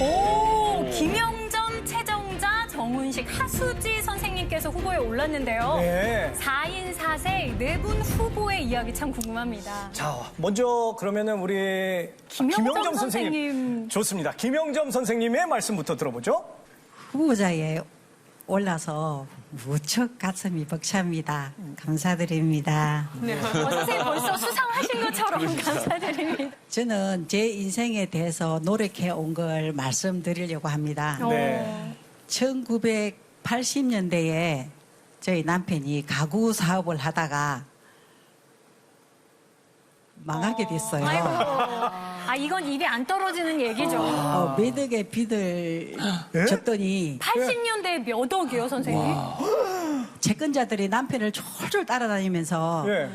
오, 김영점, 최정자, 정운식, 하수지 선생님께서 후보에 올랐는데요. 네. 4인 4색 네 분 후보의 이야기 참 궁금합니다. 자, 먼저 그러면은 우리 김영점 선생님. 좋습니다. 김영점 선생님의 말씀부터 들어보죠. 후보자에 올라서 무척 가슴이 벅찹니다. 감사드립니다. 선생님 벌써 수상하신 것처럼 감사드립니다. 저는 제 인생에 대해서 노력해 온 걸 말씀드리려고 합니다. 네. 1980년대에 저희 남편이 가구 사업을 하다가 망하게 됐어요. 아이고. 아, 이건 입에 안 떨어지는 얘기죠. 몇 억의 빚을 졌더니 80년대에 몇 억이요, 선생님? 채권자들이 남편을 졸졸 따라다니면서 네.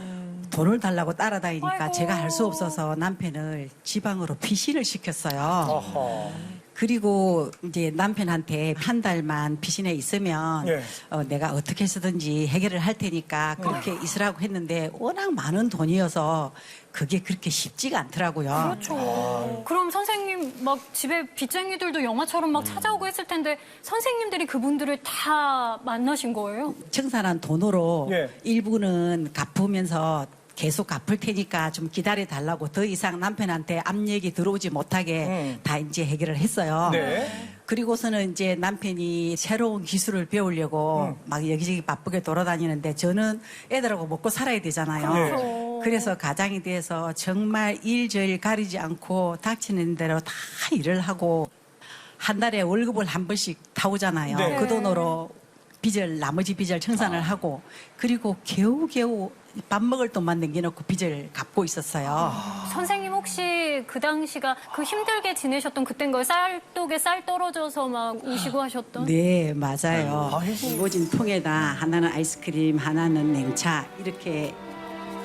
돈을 달라고 따라다니니까 아이고. 제가 할 수 없어서 남편을 지방으로 피신을 시켰어요. 어허. 그리고 이제 남편한테 한 달만 피신해 있으면 예. 내가 어떻게 해서든지 해결을 할 테니까 그렇게 있으라고 했는데 워낙 많은 돈이어서 그게 그렇게 쉽지가 않더라고요. 그렇죠. 그럼 선생님 막 집에 빚쟁이들도 영화처럼 막 찾아오고 했을 텐데 선생님들이 그분들을 다 만나신 거예요? 청산한 돈으로 예. 일부는 갚으면서 계속 갚을 테니까 좀 기다려 달라고 더 이상 남편한테 압력이 들어오지 못하게 다 이제 해결을 했어요. 네. 그리고서는 이제 남편이 새로운 기술을 배우려고 막 여기저기 바쁘게 돌아다니는데 저는 애들하고 먹고 살아야 되잖아요. 그렇죠. 그래서 가장이 돼서 정말 일저일 가리지 않고 닥치는 대로 다 일을 하고 한 달에 월급을 한 번씩 타오잖아요. 네. 그 돈으로 나머지 빚을 청산을 하고 그리고 겨우겨우 밥 먹을 돈만 남겨놓고 빚을 갚고 있었어요. 선생님 혹시 그 당시가 그 힘들게 지내셨던 그땐 거예요? 쌀독에 쌀 떨어져서 막 우시고 하셨던? 네, 맞아요. 아이고. 이고진 통에다 하나는 아이스크림, 하나는 냉차 이렇게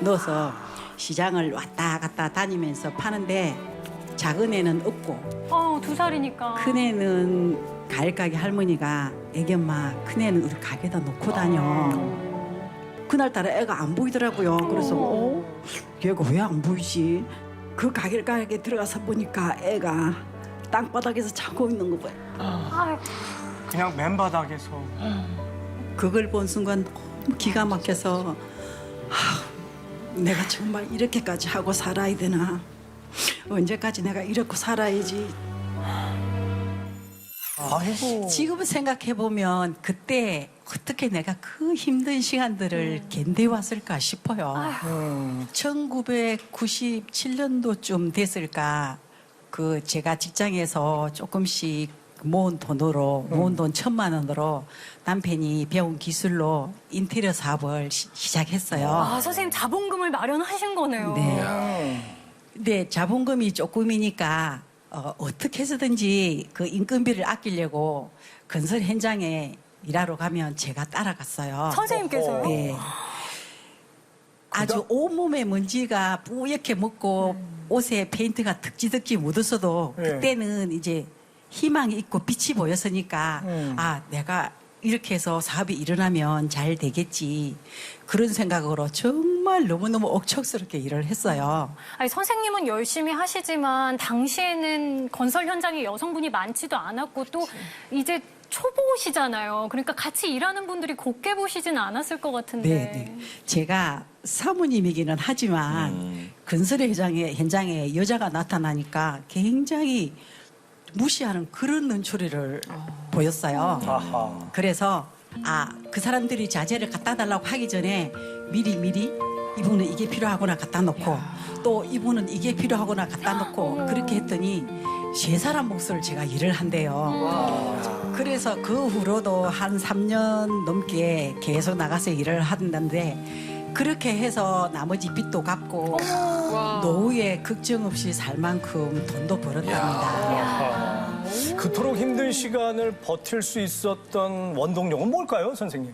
넣어서 시장을 왔다 갔다 다니면서 파는데 작은 애는 없고 2살이니까. 큰 애는 과일 가게 할머니가 애기 엄마 큰 애는 우리 가게에다 놓고 다녀. 그날따라 애가 안 보이더라고요. 그래서 얘가 왜 안 보이지? 그 가게 들어가서 보니까 애가 땅바닥에서 자고 있는 거 봐요. 아유, 그냥 맨바닥에서. 그걸 본 순간 너무 기가 막혀서 내가 정말 이렇게까지 하고 살아야 되나? 언제까지 내가 이렇게 살아야지? 아이고. 지금 생각해 보면 그때 어떻게 내가 그 힘든 시간들을 견뎌왔을까 싶어요. 1997년도쯤 됐을까 그 제가 직장에서 조금씩 모은 돈으로 모은 돈 1,000만 원으로 남편이 배운 기술로 인테리어 사업을 시작했어요. 선생님 자본금을 마련하신 거네요. 네. 근데 자본금이 조금이니까 어떻게 해서든지 그 인건비를 아끼려고 건설 현장에 일하러 가면 제가 따라갔어요. 선생님께서요? 네. 아주 온몸에 먼지가 뿌옇게 묻고 옷에 페인트가 득지득지 묻었어도 네. 그때는 이제 희망이 있고 빛이 보였으니까 내가 이렇게 해서 사업이 일어나면 잘 되겠지. 그런 생각으로 정말 너무너무 억척스럽게 일을 했어요. 아니, 선생님은 열심히 하시지만 당시에는 건설 현장에 여성분이 많지도 않았고 또 이제 초보시잖아요. 그러니까 같이 일하는 분들이 곱게 보시진 않았을 것 같은데. 네. 제가 사모님이기는 하지만 건설 현장에 여자가 나타나니까 굉장히 무시하는 그런 눈초리를 보였어요. 아하. 그래서 그 사람들이 자재를 갖다 달라고 하기 전에 미리 이분은 이게 필요하구나 갖다 놓고 또 이분은 이게 필요하구나 갖다 놓고 그렇게 했더니 3사람 몫을 제가 일을 한대요. 그래서 그 후로도 한 3년 넘게 계속 나가서 일을 하는데 그렇게 해서 나머지 빚도 갚고 노후에 걱정 없이 살 만큼 돈도 벌었답니다. 그토록 힘든 시간을 버틸 수 있었던 원동력은 뭘까요, 선생님?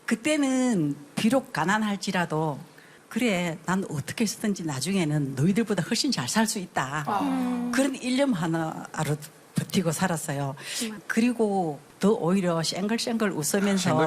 그때는 비록 가난할지라도 그래 난 어떻게 해서든지 나중에는 너희들보다 훨씬 잘 살 수 있다. 그런 일념 하나로 버티고 살았어요. 그리고 더 오히려 쌩글쌩글 웃으면서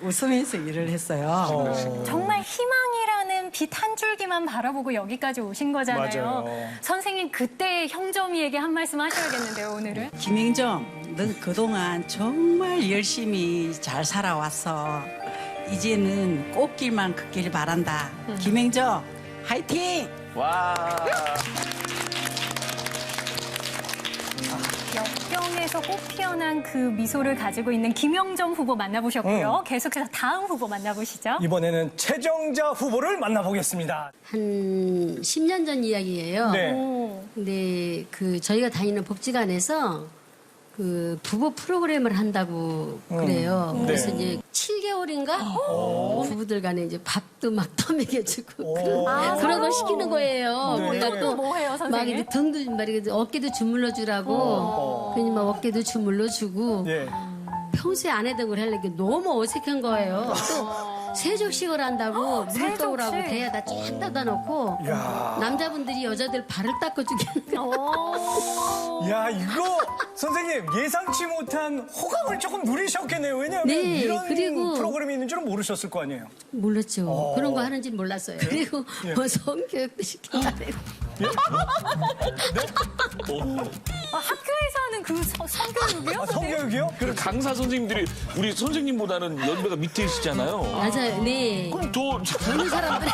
웃으면서 일을 했어요. 정말 희망이라는 빛 한 줄기만 바라보고 여기까지 오신 거잖아요. 맞아요. 선생님 그때 형점이에게 한 말씀 하셔야겠는데요, 오늘은. 김영정, 넌 그동안 정말 열심히 잘 살아왔어. 이제는 꽃길만 걷길 바란다. 김영정, 화이팅! 와. 역경에서 꽃 피어난 그 미소를 가지고 있는 김영정 후보 만나보셨고요. 계속해서 다음 후보 만나보시죠. 이번에는 최정자 후보를 만나보겠습니다. 한 10년 전 이야기예요. 네. 오. 근데 그 저희가 다니는 복지관에서 그 부부 프로그램을 한다고 그래요. 네. 그래서 이제 7개월인가 부부들 간에 이제 밥도 막 떠먹여주고 그런 걸 시키는 거예요. 네. 그래갖고 뭐 해요, 막 선생님? 이렇게 등도 말이야 어깨도 주물러 주라고 괜히 막 어깨도 주물러 주고 예. 평소에 안 했던 걸 하려니까 너무 어색한 거예요. 또 세족식을 한다고 물 떠오라고 세족식? 대야다 쫙 따다 놓고 야. 남자분들이 여자들 발을 닦아주게 하는 거예요. 야, 이거 선생님 예상치 못한 호감을 조금 누리셨겠네요. 왜냐하면 네, 이런 그리고- 프로그램이 있는 줄은 모르셨을 거 아니에요. 몰랐죠. 그런 거 하는지 몰랐어요. 그리고 예. 뭐 성교육도 시킨다고. 학교에서 하는 그 성교육이요? 아, 성교육이요? 그 강사 선생님들이 우리 선생님보다는 연배가 밑에 계시잖아요. 맞아요. 네. 그럼 더 젊은 사람들.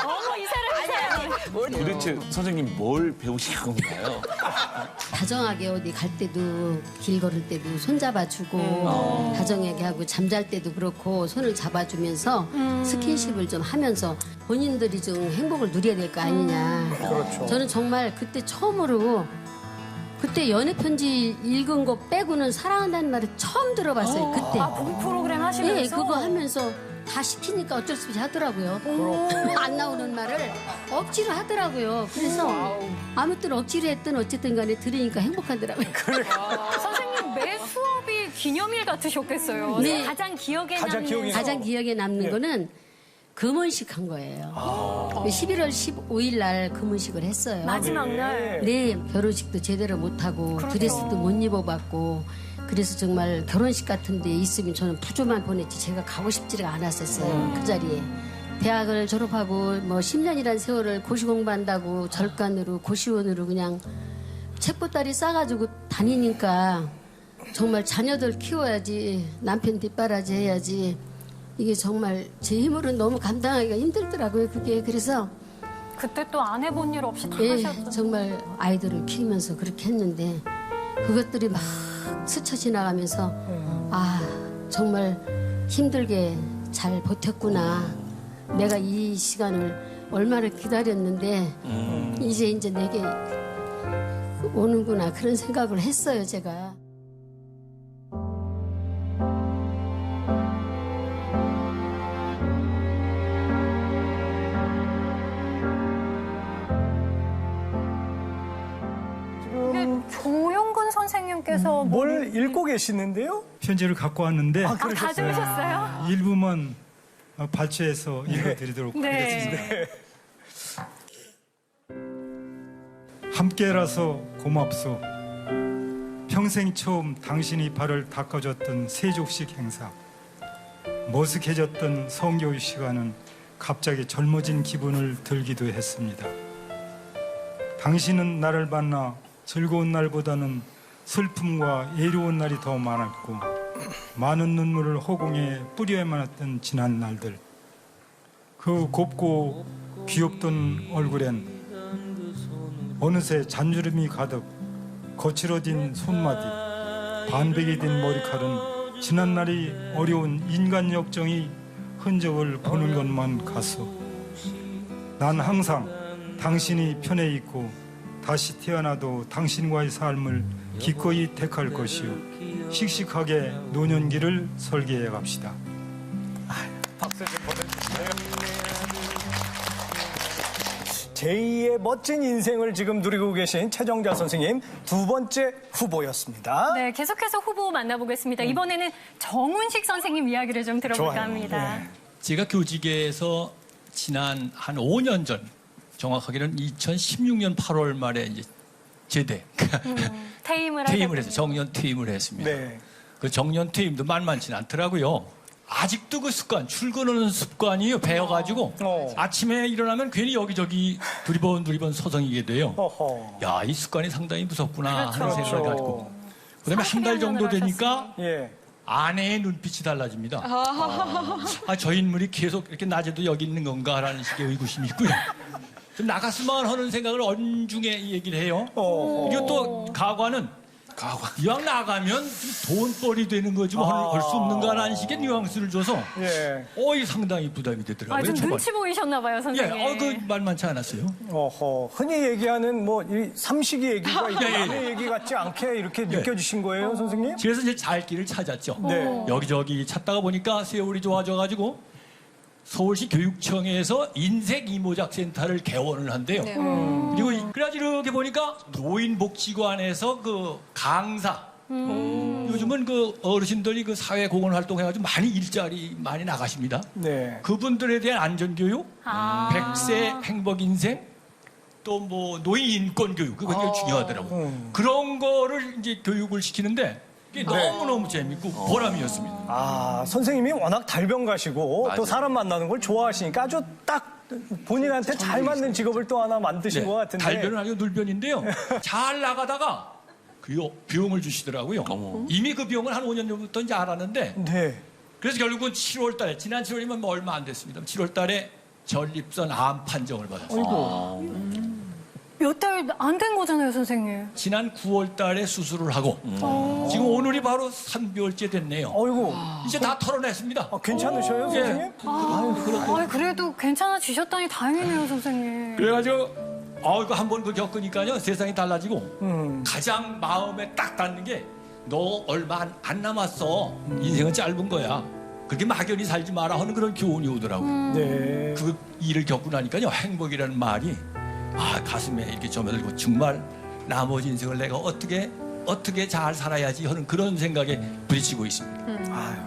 어머, 이 사람. 도대체 선생님 뭘 배우신 건가요? 다정하게 어디 갈 때도 길 걸을 때도 손 잡아주고 다정하게 하고 잠잘 때도 그렇고 손을 잡아주면서 스킨십을 좀 하면서 본인들이 좀 행복을 누려야 될 거 아니냐. 그렇죠. 저는 정말 그때 처음으로 그때 연애 편지 읽은 거 빼고는 사랑한다는 말을 처음 들어봤어요. 그때. 아, 부부 프로그램 하시면서? 네, 그거 하면서 다 시키니까 어쩔 수 없이 하더라고요. 안 나오는 말을 억지로 하더라고요. 그래서 아무 튼 억지로 했든 어쨌든 간에 들으니까 행복하더라고요. 선생님 매 수업이 기념일 같으셨겠어요. 네. 가장 기억에 가장 남는 기억에 가장 기억에 남는 네. 거는 금혼식 한 거예요. 11월 15일 날 금혼식을 했어요. 마지막 날. 네, 결혼식도 제대로 못하고 드레스도 못 입어봤고 그래서 정말 결혼식 같은 데 있으면 저는 부조만 보냈지 제가 가고 싶지가 않았었어요. 그 자리에. 대학을 졸업하고 뭐 10년이란 세월을 고시 공부한다고 절간으로 고시원으로 그냥 책보따리 싸가지고 다니니까 정말 자녀들 키워야지 남편 뒷바라지 해야지 이게 정말 제 힘으로는 너무 감당하기가 힘들더라고요. 그게 그래서 그때 또 안 해본 일 없이 다 예, 하셨죠. 정말 아이들을 키우면서 그렇게 했는데 그것들이 막 스쳐 지나가면서 아 정말 힘들게 잘 버텼구나. 내가 이 시간을 얼마나 기다렸는데 이제 내게 오는구나 그런 생각을 했어요 제가. 근데 조용근 선생님께서 뭘 읽고 계시는데요? 편지를 갖고 왔는데 가져오셨어요? 일부만 발췌해서 읽어드리도록 하겠습니다. 네. 함께라서 고맙소. 평생 처음 당신이 발을 닦아줬던 세족식 행사. 머쓱해졌던 성교육 시간은 갑자기 젊어진 기분을 들기도 했습니다. 당신은 나를 만나 즐거운 날보다는 슬픔과 애로운 날이 더 많았고 많은 눈물을 허공에 뿌려야만 했던 지난 날들. 그 곱고 귀엽던 얼굴엔 어느새 잔주름이 가득 거칠어진 손마디, 반백이 된 머리칼은 지난날이 어려운 인간 역정이 흔적을 보는 것만 같소. 난 항상 당신이 편에 있고 다시 태어나도 당신과의 삶을 기꺼이 택할 것이요. 씩씩하게 노년기를 설계해 갑시다. 박수 좀 보내주세요. 제2의 멋진 인생을 지금 누리고 계신 최정자 선생님 두 번째 후보였습니다. 네, 계속해서 후보 만나보겠습니다. 이번에는 정운식 선생님 이야기를 좀 들어볼까 좋아요. 합니다. 네. 제가 교직에서 지난 한 5년 전, 정확하게는 2016년 8월 말에 이제 제대, 퇴임을 퇴임을 하셨군요. 해서 정년 퇴임을 했습니다. 네. 그 정년 퇴임도 만만치는 않더라고요. 아직도 그 습관, 출근하는 습관이 배어가지고 아침에 일어나면 괜히 여기저기 두리번 서성이게 돼요. 어허. 야, 이 습관이 상당히 무섭구나 그렇죠. 하는 생각을 갖고. 그다음에 한 달 정도 30여 년을 되니까 예. 아내의 눈빛이 달라집니다. 저 인물이 계속 이렇게 낮에도 여기 있는 건가라는 식의 의구심이 있고요. 좀 나갔으면 하는 생각을 언중에 얘기를 해요. 그리고 또 가관은 이왕 나가면 좀 돈벌이 되는 거지 뭐 할 수 없는가라는 식의 뉘앙스를 줘서 예. 이 상당히 부담이 되더라고요. 좀 초반에. 눈치 보이셨나 봐요, 선생님. 그 만만치 않았어요. 어허. 흔히 얘기하는 뭐 이 삼식이 얘기가 이게 예, 예. 남의 얘기 같지 않게 이렇게 느껴지신 거예요, 선생님? 그래서 이제 잘 길을 찾았죠. 네. 여기저기 찾다가 보니까 세월이 좋아져가지고 서울시 교육청에서 인색이모작센터를 개원을 한대요. 그리고 그래가지고 이렇게 보니까 노인복지관에서 그 강사, 요즘은 그 어르신들이 그 사회공헌 활동해가지고 많이 일자리 많이 나가십니다. 네. 그분들에 대한 안전교육, 100세 행복인생, 또 뭐 노인 인권 교육, 그거 굉장히 중요하더라고요. 그런 거를 이제 교육을 시키는데 이게 너무너무 재밌고 보람이었습니다. 아, 선생님이 워낙 달변가시고 또 사람 만나는 걸 좋아하시니까 아주 딱 본인한테 잘 맞는 직업을 또 하나 만드신 것 같은데. 달변은 아니고 눌변인데요. 잘 나가다가 그 비용을 주시더라고요. 이미 그 비용을 한 5년 전부터 이제 알았는데 네. 그래서 결국은 7월 달에, 지난 7월이면 뭐 얼마 안 됐습니다. 7월 달에 전립선 암 판정을 받았어요. 몇 달 안 된 거잖아요, 선생님. 지난 9월 달에 수술을 하고 지금 오늘이 바로 3개월째 됐네요. 어이구. 이제 다 털어냈습니다. 아, 괜찮으셔요, 예. 선생님? 그래도 괜찮아지셨다니 다행이네요, 선생님. 그래가지고 이거 한번 그 겪으니까요 세상이 달라지고 가장 마음에 딱 닿는 게 너 얼마 안 남았어. 인생은 짧은 거야. 그렇게 막연히 살지 마라 하는 그런 교훈이 오더라고요. 네. 그 일을 겪고 나니까요 행복이라는 말이 가슴에 이렇게 점여들고 정말 나머지 인생을 내가 어떻게 잘 살아야지 하는 그런 생각에 부딪히고 있습니다. 아유,